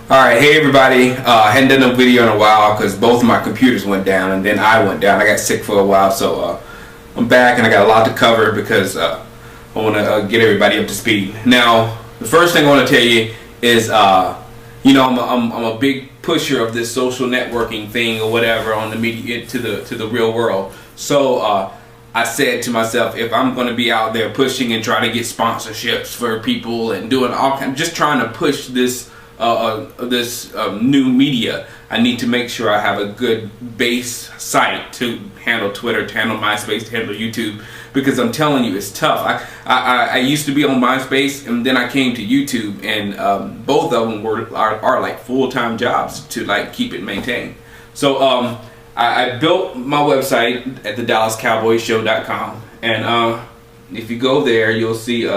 Alright, hey everybody. I hadn't done a video in a while because both of my computers went down and then I went down. I got sick for a while, so I'm back and I got a lot to cover because I want to get everybody up to speed. Now, the first thing I want to tell you is, I'm a big pusher of this social networking thing or whatever on the media to the real world. So I said to myself, if I'm going to be out there pushing and trying to get sponsorships for people and doing all kinds, just trying to push this new media, I need to make sure I have a good base site to handle Twitter, to handle MySpace, to handle YouTube, because I'm telling you, it's tough. I used to be on MySpace and then I came to YouTube, and both of them are like full-time jobs to like keep it maintained. So I built my website at thedallascowboyshow.com, and if you go there, you'll see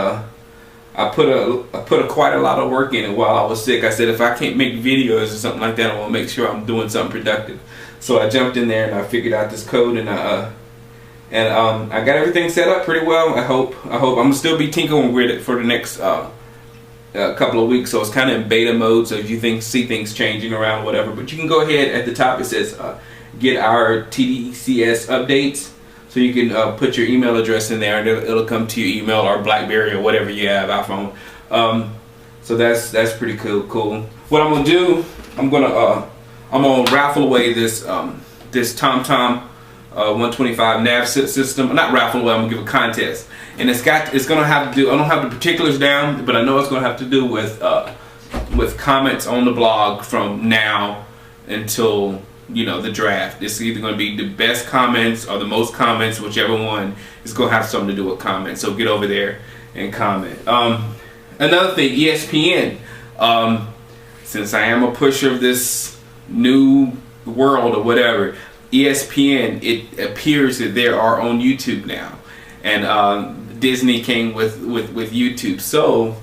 I put quite a lot of work in it while I was sick. I said if I can't make videos or something like that, I want to make sure I'm doing something productive. So I jumped in there and I figured out this code, and I got everything set up pretty well. I hope I'm gonna still be tinkering with it for the next couple of weeks. So it's kind of in beta mode. So if you see things changing around, whatever, but you can go ahead. At the top it says get our TDCS updates. So you can put your email address in there, and it'll come to your email or BlackBerry or whatever you have, iPhone. So that's pretty cool. What I'm gonna do, I'm gonna raffle away this TomTom 125 nav system. Not raffle away. I'm gonna give a contest, and it's gonna have to do. I don't have the particulars down, but I know it's gonna have to do with comments on the blog from now until the draft. It's either going to be the best comments or the most comments, whichever one is going to have something to do with comments. So get over there and comment. Another thing, ESPN. Since I am a pusher of this new world or whatever, ESPN, it appears that they are on YouTube now, and Disney came with YouTube. So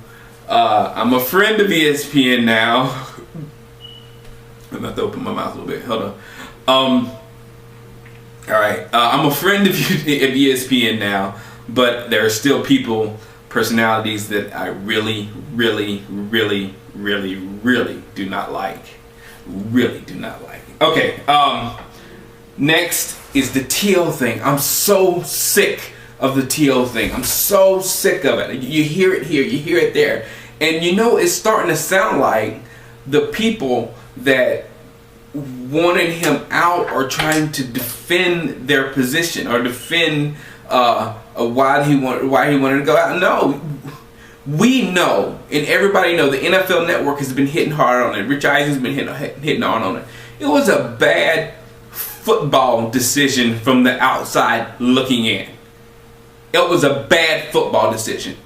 I'm a friend of ESPN now. I'm about to open my mouth a little bit. Hold on. Alright. I'm a friend of ESPN now, but there are still personalities that I really do not like. Really do not like. Okay. Next is the TL thing. I'm so sick of the TL thing. I'm so sick of it. You hear it here, you hear it there. And it's starting to sound like the people that wanted him out or trying to defend their position or defend why he wanted to go out. No, we know, and everybody know, the NFL Network has been hitting hard on it. Rich Eisen's been hitting hard on it. It was a bad football decision from the outside looking in. It was a bad football decision.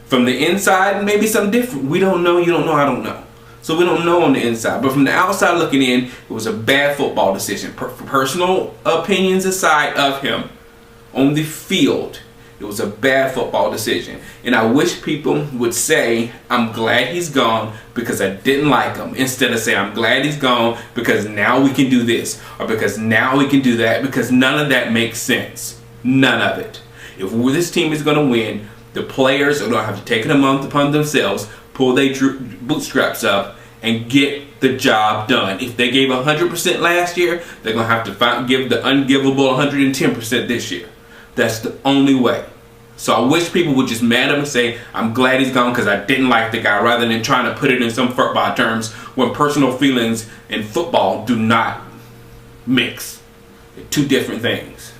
From the inside, maybe something different. We don't know. You don't know. I don't know. So we don't know on the inside, but from the outside looking in, it was a bad football decision. Personal opinions aside of him, on the field, it was a bad football decision. And I wish people would say, I'm glad he's gone because I didn't like him, instead of saying, I'm glad he's gone because now we can do this, or because now we can do that, because none of that makes sense. None of it. If this team is going to win, the players are going to have to take it upon themselves, pull their bootstraps up, and get the job done. If they gave 100% last year, they're going to have to give the ungivable 110% this year. That's the only way. So I wish people would just mad at him and say, I'm glad he's gone because I didn't like the guy, rather than trying to put it in some football terms when personal feelings and football do not mix. They're two different things.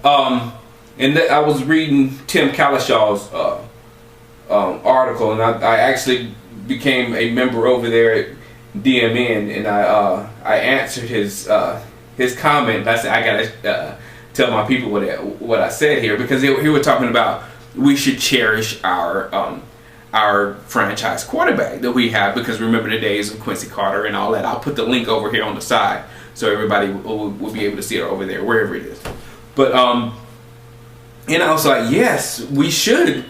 And I was reading Tim Cowlishaw's article, and I actually became a member over there at DMN, and I answered his comment. I said I gotta tell my people what I said here, because he was talking about we should cherish our franchise quarterback that we have, because remember the days of Quincy Carter and all that. I'll put the link over here on the side so everybody will be able to see it over there, wherever it is. But and I was like, yes, we should,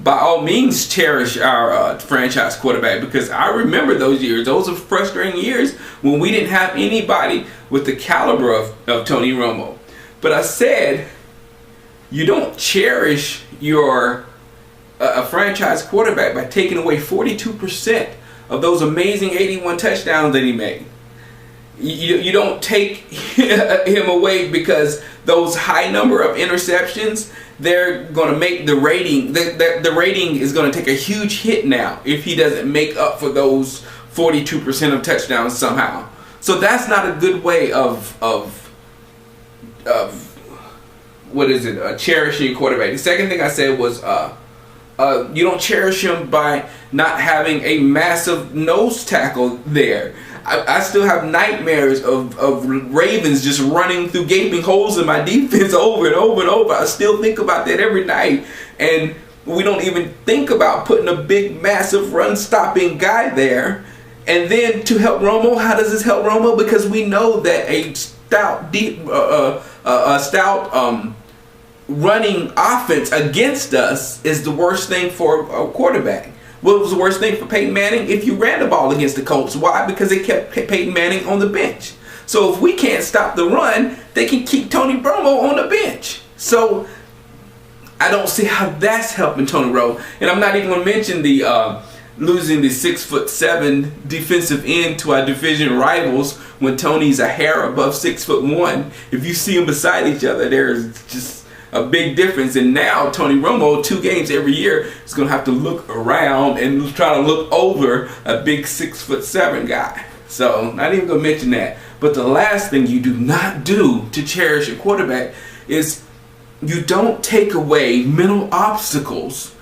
by all means cherish our franchise quarterback, because I remember those years. Those are frustrating years when we didn't have anybody with the caliber of Tony Romo. But I said, you don't cherish your a franchise quarterback by taking away 42% of those amazing 81 touchdowns that he made. You don't take him away because those high number of interceptions, they're going to make the rating, the rating is going to take a huge hit now if he doesn't make up for those 42% of touchdowns somehow. So that's not a good way of what is it? Cherishing your quarterback. The second thing I said was you don't cherish him by not having a massive nose tackle there. I still have nightmares of Ravens just running through gaping holes in my defense over and over and over. I still think about that every night. And we don't even think about putting a big, massive run-stopping guy there. And then to help Romo, how does this help Romo? Because we know that a stout, running offense against us is the worst thing for a quarterback. What was the worst thing for Peyton Manning? If you ran the ball against the Colts. Why? Because they kept Peyton Manning on the bench. So if we can't stop the run, they can keep Tony Romo on the bench. So I don't see how that's helping Tony Romo. And I'm not even going to mention the losing the 6'7" defensive end to our division rivals when Tony's a hair above 6'1". If you see them beside each other, there's just a big difference. And now Tony Romo, 2 games every year, is going to have to look around and try to look over a big 6'7" guy. So not even going to mention that. But the last thing you do not do to cherish your quarterback is you don't take away mental obstacles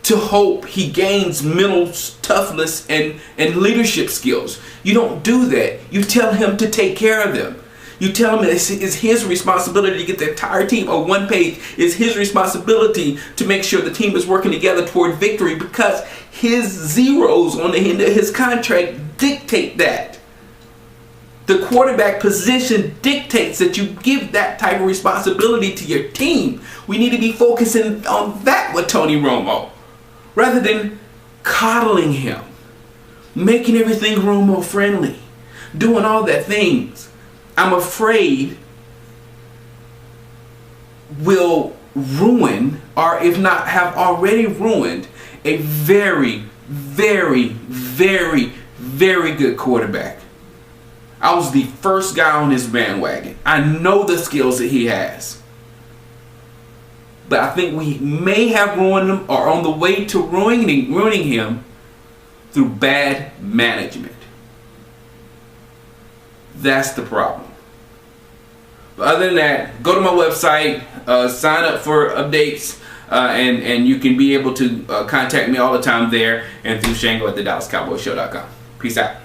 to hope he gains mental toughness and leadership skills. You don't do that. You tell him to take care of them. You tell him it's his responsibility to get the entire team on one page. It's his responsibility to make sure the team is working together toward victory because his zeros on the end of his contract dictate that. The quarterback position dictates that you give that type of responsibility to your team. We need to be focusing on that with Tony Romo rather than coddling him, making everything Romo friendly, doing all that things. I'm afraid will ruin, or if not have already ruined, a very, very, very, very good quarterback. I was the first guy on his bandwagon. I know the skills that he has. But I think we may have ruined him or on the way to ruining him through bad management. That's the problem. But other than that, go to my website, sign up for updates, and you can be able to contact me all the time there and through Shango at thedallascowboyshow.com. Peace out.